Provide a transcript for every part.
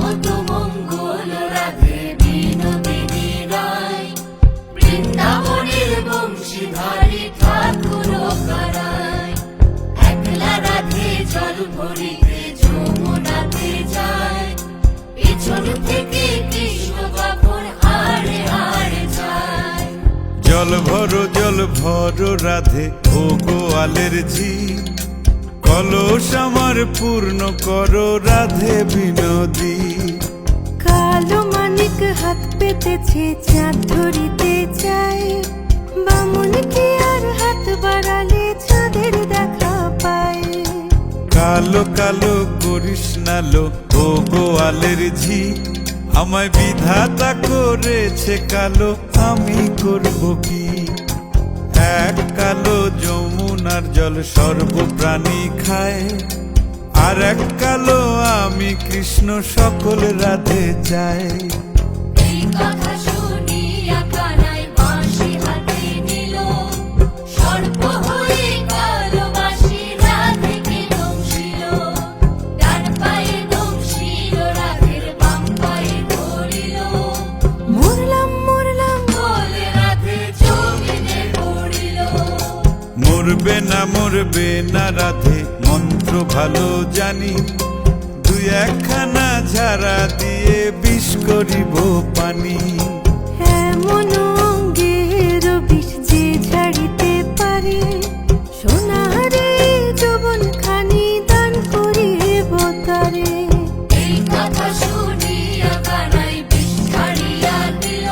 কত মঙ্গল রাধে বিনোদিনী রায়, বৃন্দাবনের বংশীধারী ঠাকুর কারায়। একলা রাধে জল ভরিতে যমুনাতে যায়, পিছন থেকে কৃষ্ণ তখন হাড়ে হাড়ে যায়। জল ভরো রাধে ও গোয়ালের ঝি, কলস আমার পূর্ণ করো রাধে বিনোদী। কালো মানিক হাত পেতেছে চাঁদ ধরিতে চায়, বামুন কি আর হাত বাড়ালে চাঁদের দেখা পায়। কালো কালো করিস নালো ও গোয়ালের ঝি, আমায় বিধাতা করেছে কালো, আমি করব কি। এক কালো যমুনার জল সর্বপ্রাণী খায়, আর এক কালো আমি কৃষ্ণ সকল রাধে চাই। এই কথা শুনিয়া কানাই বাঁশি হাতে নিল, সর্প হয়ে কালো বাঁশি রাধেকে দংশিল। ডান পায়ে দংশিল রাধের, বাম পায়ে ধরিল, মরলাম মরলাম বলে রাধে জমিনে পড়িল। মরবে না রাধে মন্ত্র ভালো জানি, দুই একখানা ঝাড়া দিয়ে বিষ করিব পানি। এমন অঙ্গের বিষ যে ঝাড়িতে পারে, সোনারে যৌবন খানি দান করিব তারে। এই কথা শুনিয়া কানাই বিষ ছাড়িয়া দিল,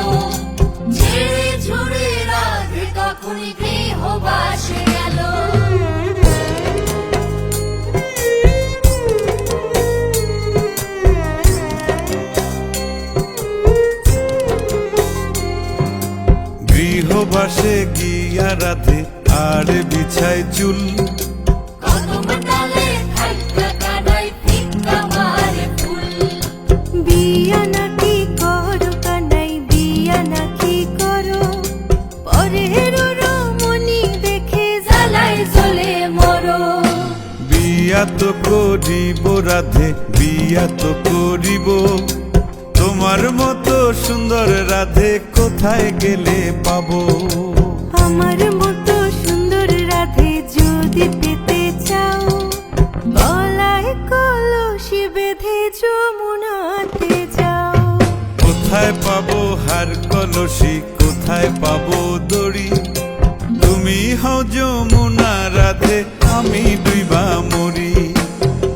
ঝেড়ে ঝুড়ে রাধে তখনই গৃহবাসে গেল। গৃহবাসে গিয়া রাধে আর বিছায় চুল, কদম ডালে থাইকা কানাই ফিক্কা মারে ফুল। বিয়া নাকি করো কানাই বিয়া নাকি করো, পরের রমণী দেখে জ্বালায় জ্বলে মরো। বিয়া তো করিব রাধে বিয়া তো করিব, তোমার মতো সুন্দর রাধে কোথায় গেলে পাবো। আমার মতো সুন্দর রাধে যদি পেতে চাও, গলায় কলসি বেঁধে যমুনাতে যাও। কোথায় পাবো হার কলসি, কোথায় পাবো দড়ি, তুমি হও যমুনা রাধে আমি ডুইবা মরি।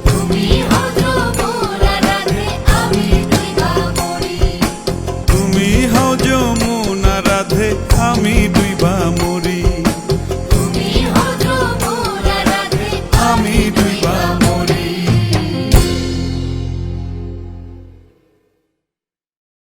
তুমি হও যমুনা রাধে, আমি ডুইবা মরি। তুমি হও যমুনা রাধে আমি